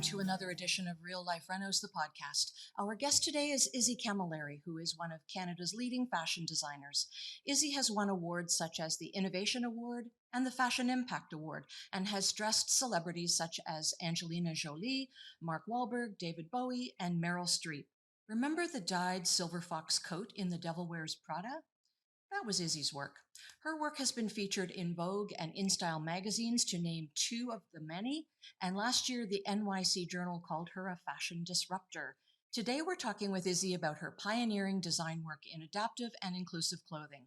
to another edition of Real Life Renos, the podcast. Our guest today is Izzy Camilleri, who is one of Canada's leading fashion designers. Izzy has won awards such as the Innovation Award and the Fashion Impact Award, and has dressed celebrities such as Angelina Jolie, Mark Wahlberg, David Bowie, and Meryl Streep. Remember the dyed silver fox coat in The Devil Wears Prada? That was Izzy's work. Her work has been featured in Vogue and InStyle magazines, to name two of the many, and last year the NYC Journal called her a fashion disruptor. Today we're talking with Izzy about her pioneering design work in adaptive and inclusive clothing.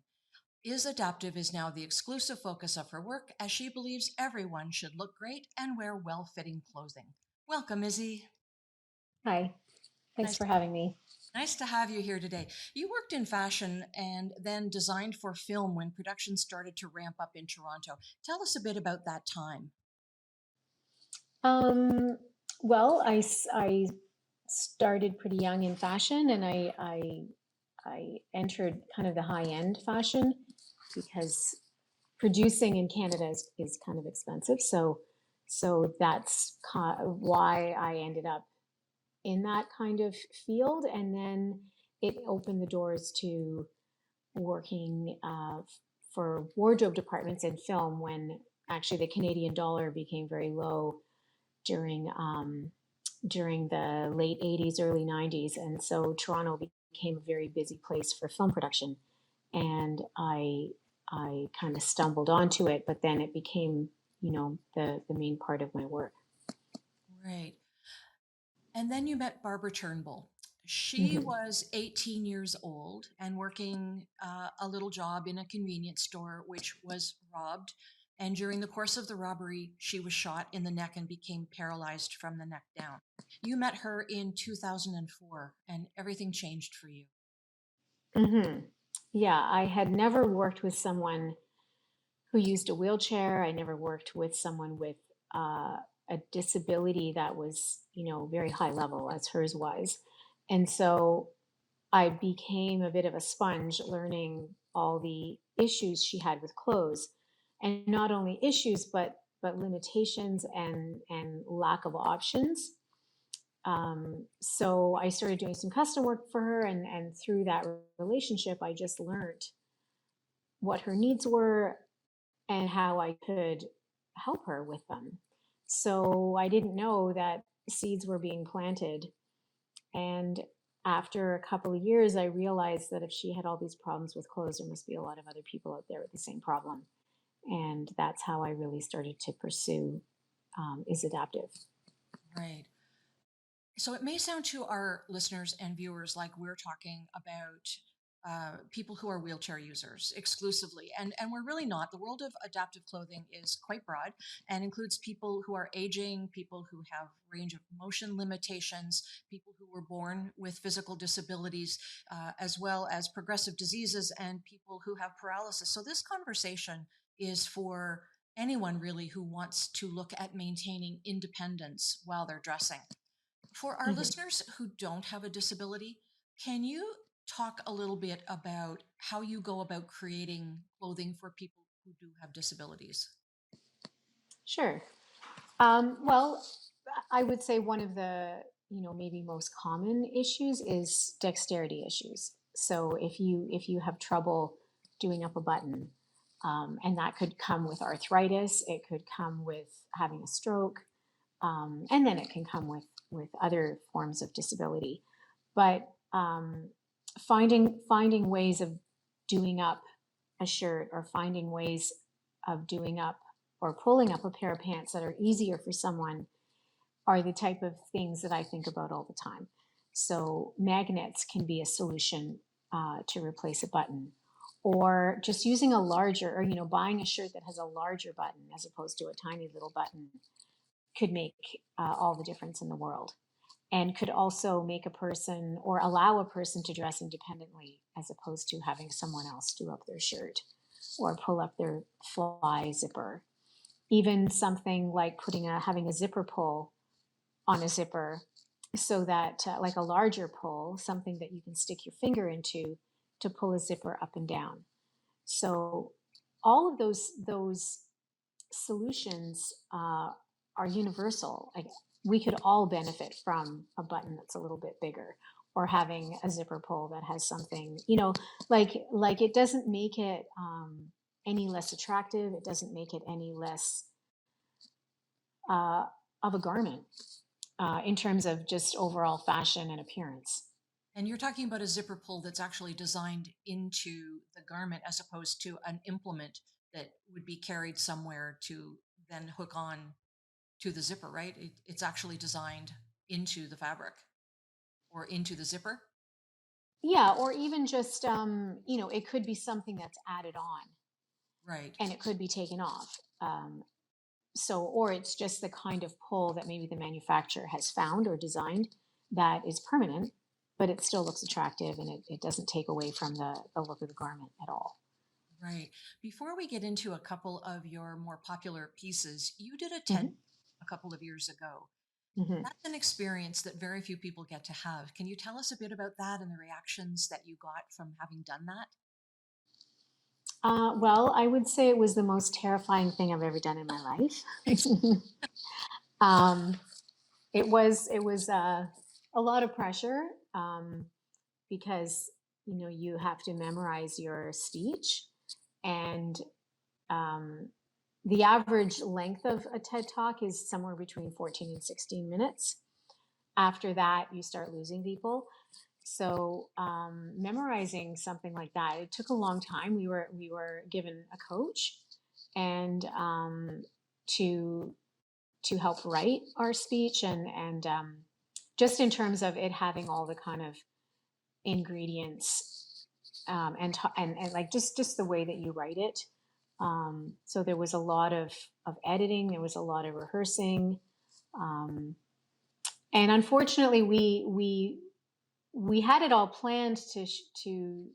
Adaptive is now the exclusive focus of her work, as she believes everyone should look great and wear well-fitting clothing. Welcome, Izzy. Hi, thanks Nice for having me. Nice to have you here today. You worked in fashion and then designed for film when production started to ramp up in Toronto. Tell us a bit about that time. Um, well, I started pretty young in fashion, and I entered kind of the high end fashion because producing in Canada is kind of expensive. So that's why I ended up in that kind of field, and then it opened the doors to working for wardrobe departments in film when actually the Canadian dollar became very low during during the late 80s, early 90s. And so Toronto became a very busy place for film production. And I kind of stumbled onto it, but then it became, the main part of my work. Right. And then you met Barbara Turnbull. She Mm-hmm. was 18 years old and working a little job in a convenience store, which was robbed. And during the course of the robbery, she was shot in the neck and became paralyzed from the neck down. You met her in 2004, and everything changed for you. Mm-hmm. Yeah, I had never worked with someone who used a wheelchair. I never worked with someone with a disability that was, very high level as hers was. And so I became a bit of a sponge learning all the issues she had with clothes, and not only issues, but limitations and lack of options. So I started doing some custom work for her, and through that relationship, I just learned what her needs were and how I could help her with them. So I didn't know that seeds were being planted. And after a couple of years, I realized that if she had all these problems with clothes, there must be a lot of other people out there with the same problem. And that's how I really started to pursue is adaptive. Right. So it may sound to our listeners and viewers like we're talking about people who are wheelchair users exclusively, and we're really not. The world of adaptive clothing is quite broad and includes people who are aging, people who have range of motion limitations, people who were born with physical disabilities, as well as progressive diseases, and people who have paralysis. So this conversation is for anyone really who wants to look at maintaining independence while they're dressing. For our Mm-hmm. listeners who don't have a disability, can you talk a little bit about how you go about creating clothing for people who do have disabilities? Sure. Well, I would say one of the maybe most common issues is dexterity issues. So if you have trouble doing up a button, and that could come with arthritis, it could come with having a stroke, and then it can come with other forms of disability. But finding ways of doing up a shirt, or finding ways of doing up or pulling up a pair of pants that are easier for someone, are the type of things that I think about all the time. So magnets can be a solution to replace a button, or just using a larger, or buying a shirt that has a larger button as opposed to a tiny little button could make all the difference in the world, and could also make a person, or allow a person, to dress independently as opposed to having someone else do up their shirt or pull up their fly zipper. Even something like having a zipper pull on a zipper, so that like a larger pull, something that you can stick your finger into to pull a zipper up and down. So all of those solutions are universal. Like, we could all benefit from a button that's a little bit bigger, or having a zipper pull that has something, like it doesn't make it any less attractive. It doesn't make it any less uh, of a garment in terms of just overall fashion and appearance. And you're talking about a zipper pull that's actually designed into the garment as opposed to an implement that would be carried somewhere to then hook on to the zipper, right? It's actually designed into the fabric or into the zipper. Yeah, or even just it could be something that's added on, Right. and it could be taken off. So, or it's just the kind of pull that maybe the manufacturer has found or designed that is permanent, but it still looks attractive, and it doesn't take away from the look of the garment at all. Right. Before we get into a couple of your more popular pieces, you did a TED Hmm. a couple of years ago. Hmm. That's an experience that very few people get to have. Can you tell us a bit about that and the reactions that you got from having done that? Well, I would say it was the most terrifying thing I've ever done in my life. um, it was a lot of pressure, because you have to memorize your speech, and um, the average length of a TED talk is somewhere between 14 and 16 minutes. After that, you start losing people. So memorizing something like that, it took a long time. We were given a coach, and to to help write our speech, and just in terms of it having all the kind of ingredients, and like just the way that you write it. So there was a lot of editing. There was a lot of rehearsing, um, and unfortunately, we had it all planned to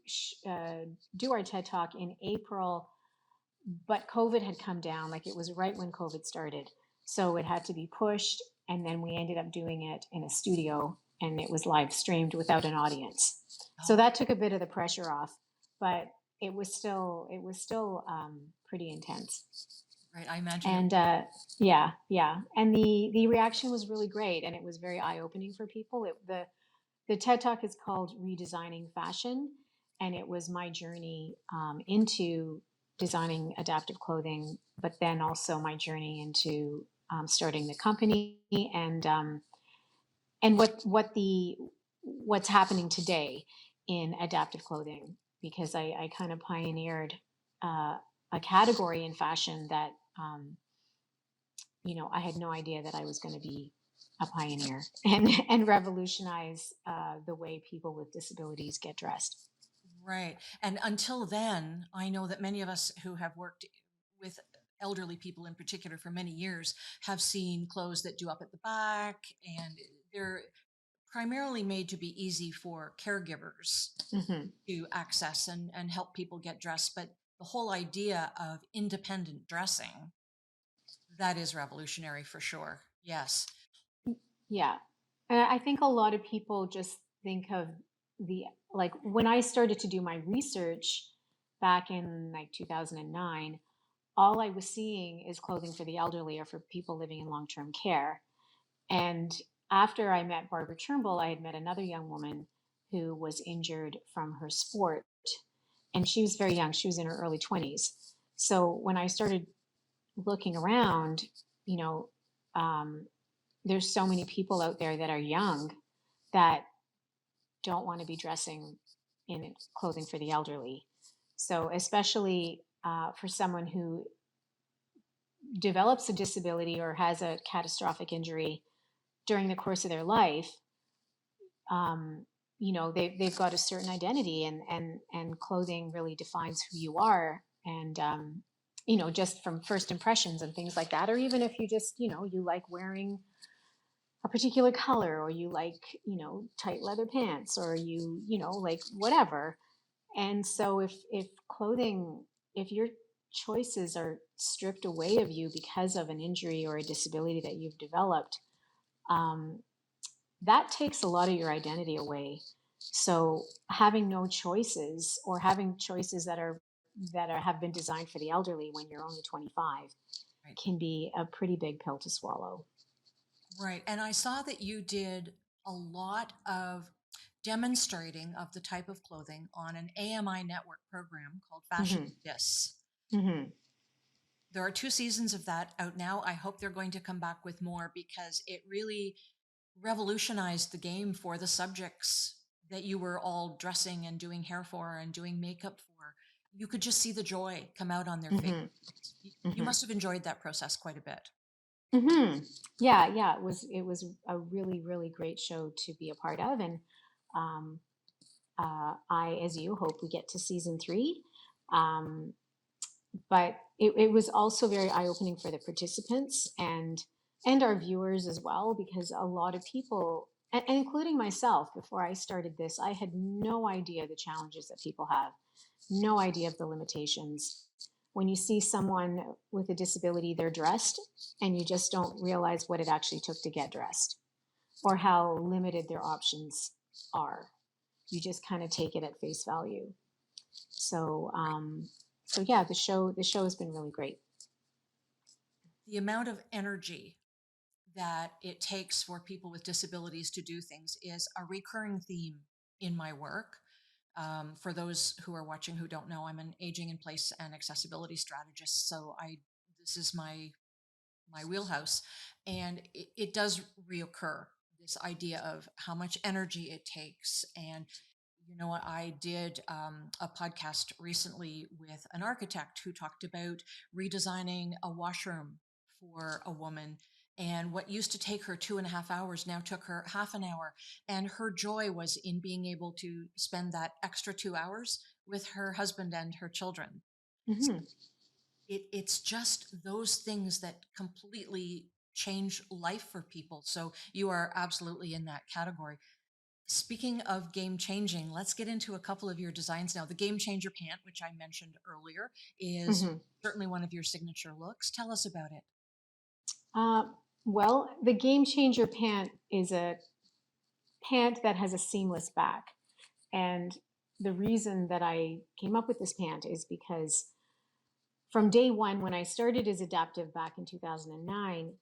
do our TED Talk in April, but COVID had come down. Like, it was right when COVID started, so it had to be pushed. And then we ended up doing it in a studio, and it was live streamed without an audience. So Oh, that took a bit of the pressure off, but it was still pretty intense. right. I imagine it. And yeah, yeah, and the reaction was really great, and it was very eye opening for people. The TED Talk is called Redesigning Fashion, and it was my journey into designing adaptive clothing, but then also my journey into starting the company, and what's happening today in adaptive clothing, because I kind of pioneered a category in fashion that I had no idea that I was going to be a pioneer and revolutionize the way people with disabilities get dressed. Right. And until then, I know that many of us who have worked with elderly people in particular for many years have seen clothes that do up at the back, and they're primarily made to be easy for caregivers Hmm. to access and help people get dressed. But the whole idea of independent dressing, that is revolutionary for sure. Yes. Yeah. And I think a lot of people just think of the, like, when I started to do my research back in like 2009, all I was seeing is clothing for the elderly or for people living in long term care. And after I met Barbara Turnbull, I had met another young woman who was injured from her sport. And she was very young, she was in her early 20s. So when I started looking around, you know, um, there's so many people out there that are young that don't want to be dressing in clothing for the elderly. So, especially for someone who develops a disability or has a catastrophic injury during the course of their life, um, they've got a certain identity, and clothing really defines who you are. And, just from first impressions and things like that, or even if you just, you like wearing a particular color, or you like, tight leather pants, or like whatever. And so if clothing, if your choices are stripped away of you because of an injury or a disability that you've developed, um, that takes a lot of your identity away. So having no choices, or having choices that have been designed for the elderly when you're only 25, Right. can be a pretty big pill to swallow. Right. And I saw that you did a lot of demonstrating of the type of clothing on an AMI network program called Fashion Hmm. This. Hmm. There are two seasons of that out now. I hope they're going to come back with more because it really revolutionized the game for the subjects that you were all dressing and doing hair for and doing makeup for. You could just see the joy come out on their face. Hmm. You Hmm. must have enjoyed that process quite a bit. Hmm. Yeah, yeah, it was a really, really great show to be a part of, and um, I, as you, hope we get to season three. Um, but it was also very eye-opening for the participants and our viewers as well, because a lot of people, and including myself, before I started this, I had no idea the challenges that people have, no idea of the limitations. When you see someone with a disability, they're dressed, and you just don't realize what it actually took to get dressed or how limited their options are. You just kind of take it at face value. So, Right. so yeah, the show has been really great. The amount of energy that it takes for people with disabilities to do things is a recurring theme in my work. For those who are watching who don't know, I'm an aging in place and accessibility strategist. So I this is my wheelhouse, and it does reoccur. This idea of how much energy it takes, and you know what, I did a podcast recently with an architect who talked about redesigning a washroom for a woman. And what used to take her 2.5 hours now took her half an hour. And her joy was in being able to spend that extra 2 hours with her husband and her children. Hmm. It's just those things that completely change life for people. So you are absolutely in that category. Speaking of game changing, let's get into a couple of your designs now. The game changer pant, which I mentioned earlier, is Hmm. certainly one of your signature looks. Tell us about it. Uh, well, the Game Changer pant is a pant that has a seamless back, and the reason that I came up with this pant is because from day one, when I started as Adaptive back in 2009,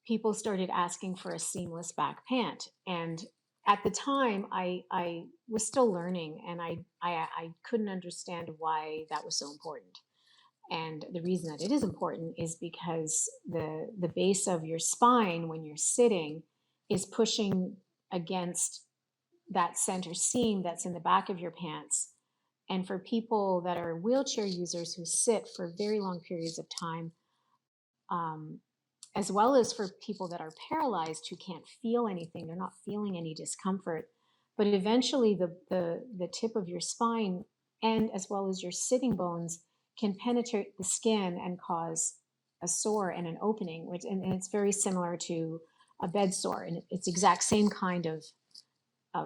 people started asking for a seamless back pant. And at the time, I was still learning, and I couldn't understand why that was so important. And the reason that it is important is because the base of your spine when you're sitting is pushing against that center seam that's in the back of your pants. And for people that are wheelchair users who sit for very long periods of time, um, as well as for people that are paralyzed who can't feel anything, they're not feeling any discomfort. But eventually, the tip of your spine and as well as your sitting bones can penetrate the skin and cause a sore and an opening, and it's very similar to a bed sore, and it's exact same kind of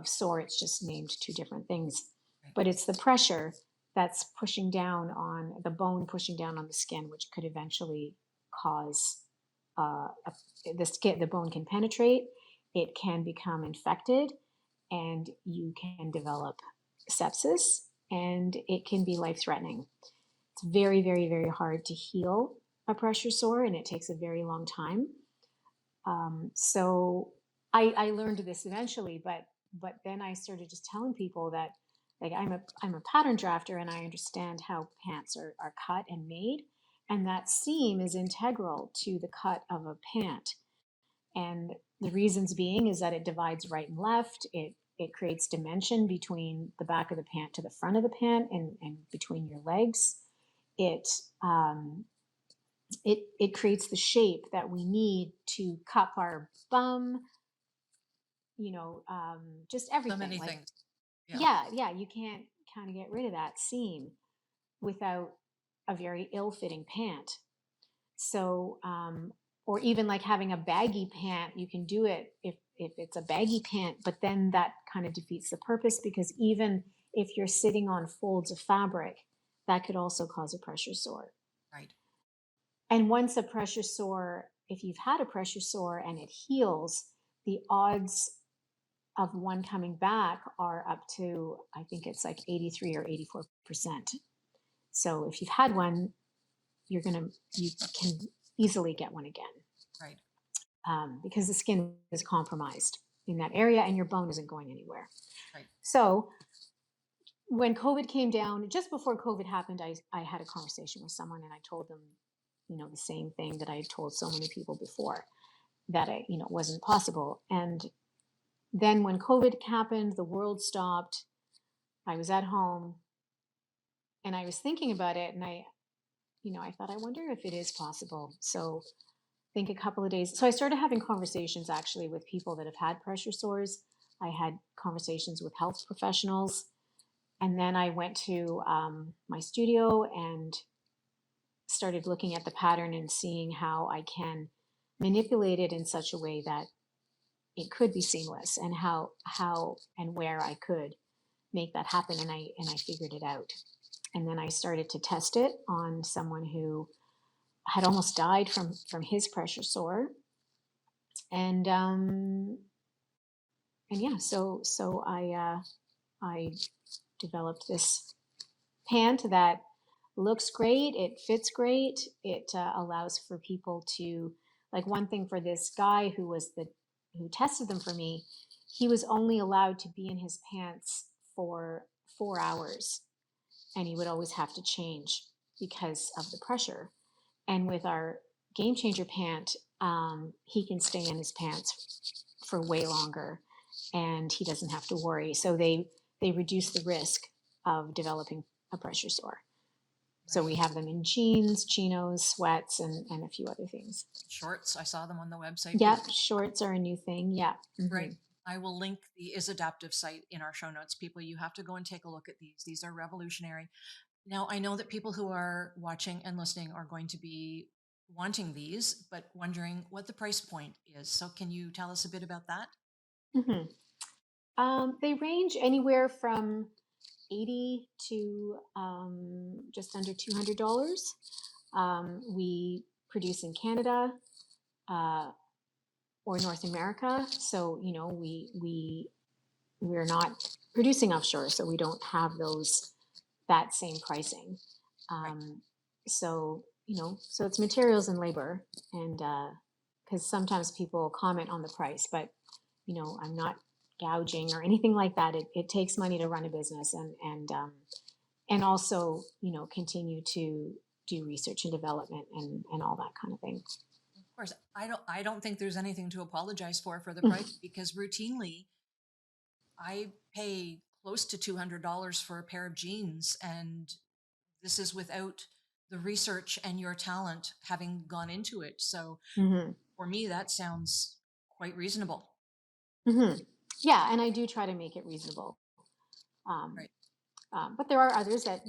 sore. It's just named two different things, Right. but it's the pressure that's pushing down on the bone, pushing down on the skin, which could eventually cause the bone can penetrate, it can become infected, and you can develop sepsis, and it can be life threatening. It's very, very, very hard to heal a pressure sore, and it takes a very long time. So I learned this eventually, but then I started just telling people that, like, I'm a pattern drafter, and I understand how pants are cut and made, and that seam is integral to the cut of a pant. And the reasons being is that it divides right and left. It creates dimension between the back of the pant to the front of the pant, and between your legs. It um, it creates the shape that we need to cup our bum, just So everything. many Like, things. Yeah. yeah, yeah, you can't kind of get rid of that seam without a very ill-fitting pant. So, or even like having a baggy pant, you can do it if it's a baggy pant, but then that kind of defeats the purpose, because even if you're sitting on folds of fabric, that could also cause a pressure sore. Right. And once a pressure sore, if you've had a pressure sore and it heals, the odds of one coming back are up to, I think it's like 83 or 84%. So if you've had one, you can easily get one again. Right. because the skin is compromised in that area and your bone isn't going anywhere. Right. So when COVID came down, just before COVID happened, I had a conversation with someone and I told them, the same thing that I had told so many people before, that it wasn't possible. And then when COVID happened, the world stopped. I was at home and I was thinking about it, and I thought, I wonder if it is possible. So I think a couple of days. So I started having conversations actually with people that have had pressure sores. I had conversations with health professionals. And then I went to my studio and started looking at the pattern and seeing how I can manipulate it in such a way that it could be seamless, and how and where I could make that happen. And I figured it out. And then I started to test it on someone who had almost died from his pressure sore. And yeah, so I developed this pant that looks great. It fits great. It allows for people to, like, one thing for this guy who tested them for me, he was only allowed to be in his pants for 4 hours, and he would always have to change because of the pressure. And with our Game Changer pant, he can stay in his pants for way longer, and he doesn't have to worry. So they reduce the risk of developing a pressure sore. So we have them in jeans, chinos, sweats, and a few other things. Shorts, I saw them on the website. Yeah, shorts are a new thing. Yeah. Mm-hmm. Right. I will link the Is Adaptive site in our show notes. People, you have to go and take a look at these. These are revolutionary. Now, I know that people who are watching and listening are going to be wanting these, but wondering what the price point is. So can you tell us a bit about that? Mm-hmm. They range anywhere from $80 to just under $200. We produce in Canada or North America, so we're not producing offshore, so we don't have that same pricing. Right. So so it's materials and labor, and because sometimes people comment on the price, but I'm not gouging or anything like that. It takes money to run a business, and also continue to do research and development and all that kind of thing. Of course, I don't think there's anything to apologize for the price, because routinely I pay close to $200 for a pair of jeans, and this is without the research and your talent having gone into it. So for me, that sounds quite reasonable. Yeah, and I do try to make it reasonable. Right. But there are others that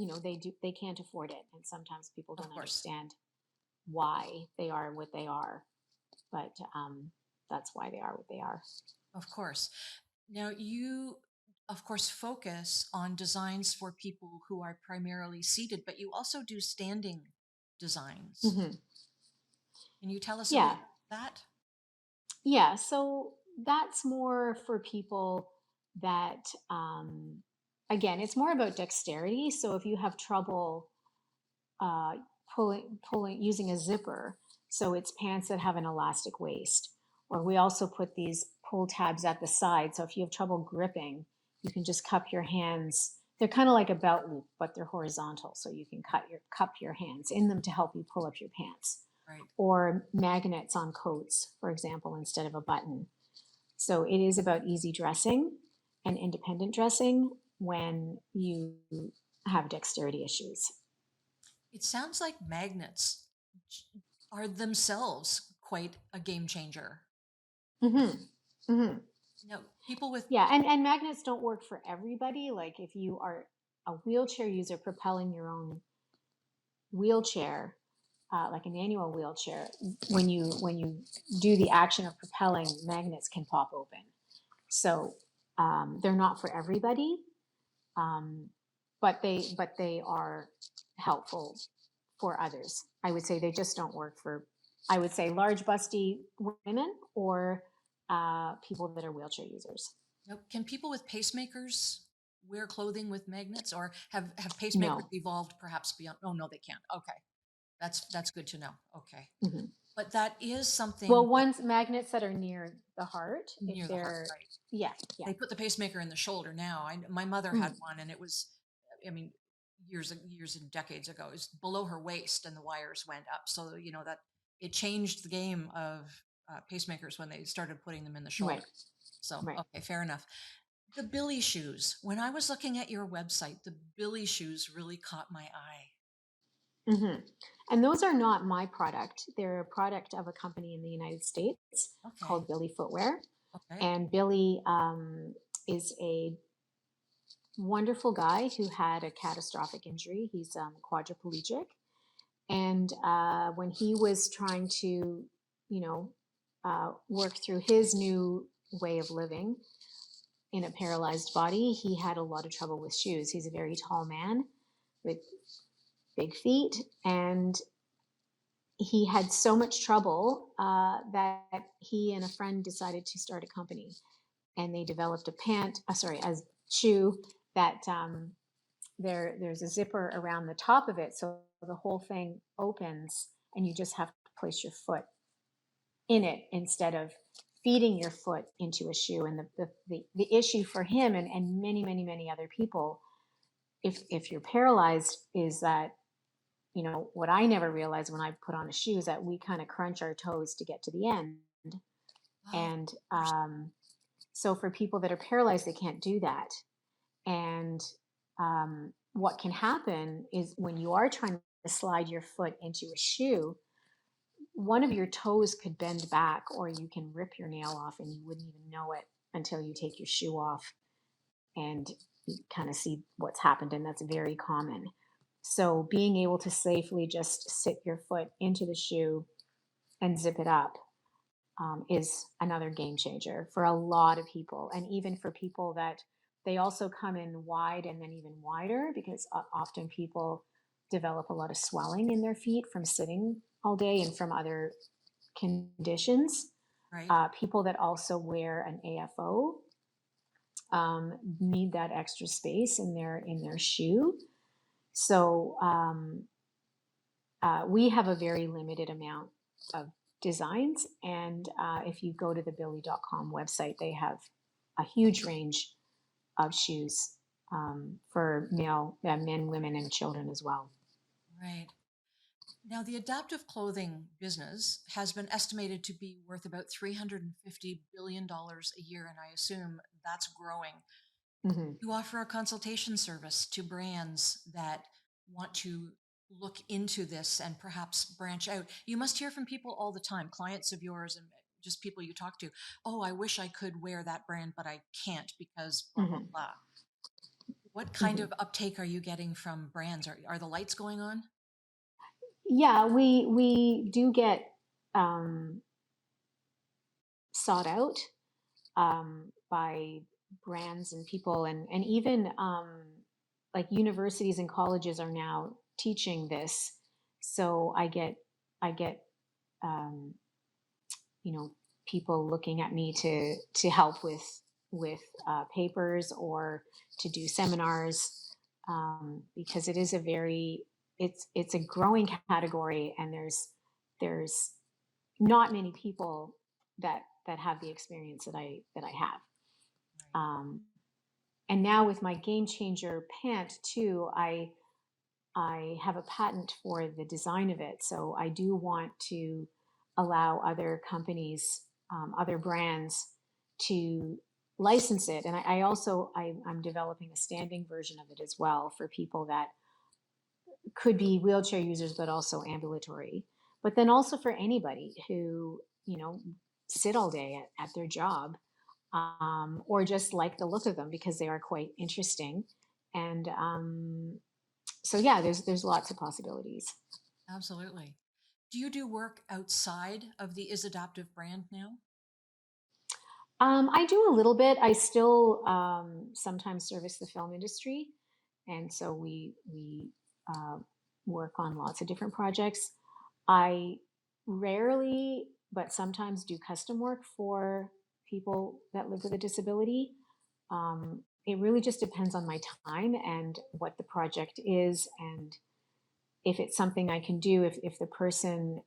they can't afford it, and sometimes people don't understand why they are what they are. But that's why they are what they are. Of course. Now you, of course, focus on designs for people who are primarily seated, but you also do standing designs. Can you tell us about that? Yeah, so that's more for people that, again, it's more about dexterity. So if you have trouble pulling using a zipper, so it's pants that have an elastic waist, or we also put these pull tabs at the side. So if you have trouble gripping, you can just cup your hands. They're kind of like a belt loop, but they're horizontal, so you can cup your hands in them to help you pull up your pants. Right. Or magnets on coats, for example, instead of a button. So it is about easy dressing and independent dressing when you have dexterity issues. It sounds like magnets are themselves quite a game changer. No, people with and magnets don't work for everybody. Like if you are a wheelchair user propelling your own wheelchair, like a manual wheelchair, when you do the action of propelling, magnets can pop open. So they're not for everybody, but they are helpful for others. I would say they just don't work for, I would say, large busty women or people that are wheelchair users. Now, can people with pacemakers wear clothing with magnets, or have pacemakers evolved perhaps beyond? Oh no, they can't. Okay. That's good to know. Okay. But that is something Well, that ones magnets that are near the heart, if near the heart, they're, right? yeah, yeah. They put the pacemaker in the shoulder now. My mother had Mm, one, and it was, I mean, years and decades ago. It was below her waist, and the wires went up. So that it changed the game of pacemakers when they started putting them in the shoulder. right, So right. okay, fair enough. The Billy shoes. When I was looking at your website, the Billy shoes really caught my eye. Hmm. And those are not my product. They're a product of a company in the United States Okay, called Billy Footwear. okay, And Billy is a wonderful guy who had a catastrophic injury. He's quadriplegic. And when he was trying to, work through his new way of living in a paralyzed body, he had a lot of trouble with shoes. He's a very tall man with big feet. And he had so much trouble that he and a friend decided to start a company. And they developed a shoe that there's a zipper around the top of it, so the whole thing opens, and you just have to place your foot in it instead of feeding your foot into a shoe. And the issue for him and many, many, many other people, if you're paralyzed, is that what I never realized when I put on a shoe is that we kind of crunch our toes to get to the end. oh, of And course, so for people that are paralyzed, they can't do that. And what can happen is when you are trying to slide your foot into a shoe, one of your toes could bend back, or you can rip your nail off and you wouldn't even know it until you take your shoe off and you kind of see what's happened. And that's very common. So being able to safely just sit your foot into the shoe and zip it up is another game changer for a lot of people. And even for people that they also come in wide and then even wider, because often people develop a lot of swelling in their feet from sitting all day and from other conditions. right? People that also wear an AFO need that extra space in their shoe. So we have a very limited amount of designs. And if you go to the billy.com website, they have a huge range of shoes for men, women, and children as well. Right. Now, the adaptive clothing business has been estimated to be worth about $350 billion a year, and I assume that's growing. Hmm. You offer a consultation service to brands that want to look into this and perhaps branch out. You must hear from people all the time, clients of yours and just people you talk to. Oh, I wish I could wear that brand, but I can't because blah, blah, Hmm. blah. What kind Hmm. of uptake are you getting from brands? Are the lights going on? Yeah, we do get um, sought out by brands and people, and even like universities and colleges are now teaching this. So I get um, you know people looking at me to help with papers or to do seminars, because it is a very it's a growing category, and there's not many people that have the experience that I have. Right. um, and now with my game changer pant too, I have a patent for the design of it. So I do want to allow other companies, other brands to license it. And I also, I'm developing a standing version of it as well for people that could be wheelchair users, but also ambulatory. But then also for anybody who, sit all day at their job, or just like the look of them because they are quite interesting. And so yeah, there's lots of possibilities. Absolutely. Do you do work outside of the Is Adaptive brand now? I do a little bit. I still sometimes service the film industry, and so we uh, work on lots of different projects. I rarely, but sometimes do custom work for people that live with a disability. It really just depends on my time and what the project is, and if it's something I can do. If the person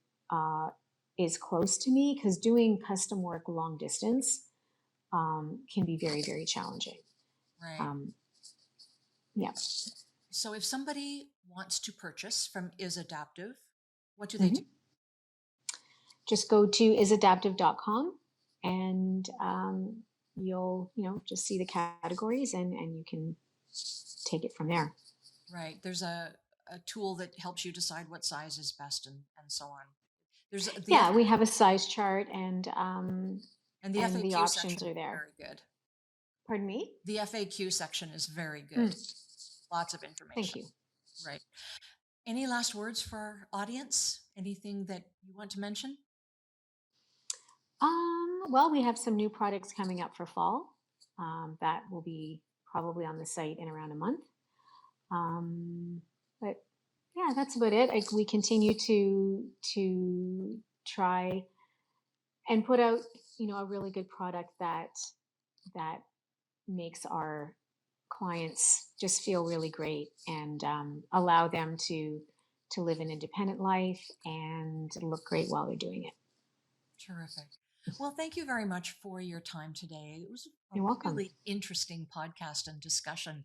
is close to me, because doing custom work long distance can be very, very challenging. Right. Yeah. So if somebody wants to purchase from Is Adaptive, what do they do? Just go to isadaptive.com, and you'll, just see the categories, and you can take it from there. Right. There's a tool that helps you decide what size is best and so on. There's We have a size chart, and the and the FAQ options section are is there. very good. Pardon me? The FAQ section is very good. Lots of information. Thank you. Right. Any last words for our audience? Anything that you want to mention? Well, we have some new products coming up for fall that will be probably on the site in around a month. But yeah, that's about it. We continue to try and put out, a really good product that makes our clients just feel really great, and allow them to live an independent life and look great while they're doing it. Terrific. Well, thank you very much for your time today. It was a You're welcome. really interesting podcast and discussion.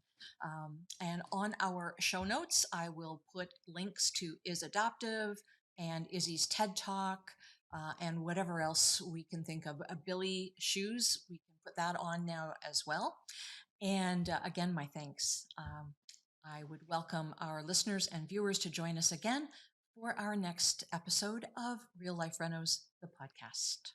And on our show notes, I will put links to Is Adaptive and Izzy's TED Talk, and whatever else we can think of. Billy Shoes, we can put that on now as well. And again, my thanks. I would welcome our listeners and viewers to join us again for our next episode of Real Life Renos, the podcast.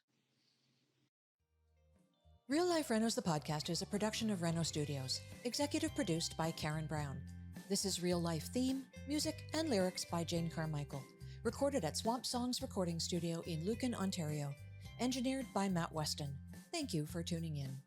Real Life Renos, the podcast is a production of Reno Studios, executive produced by Karen Brown. This is Real Life theme, music, and lyrics by Jane Carmichael, recorded at Swamp Songs Recording Studio in Lucan, Ontario, engineered by Matt Weston. Thank you for tuning in.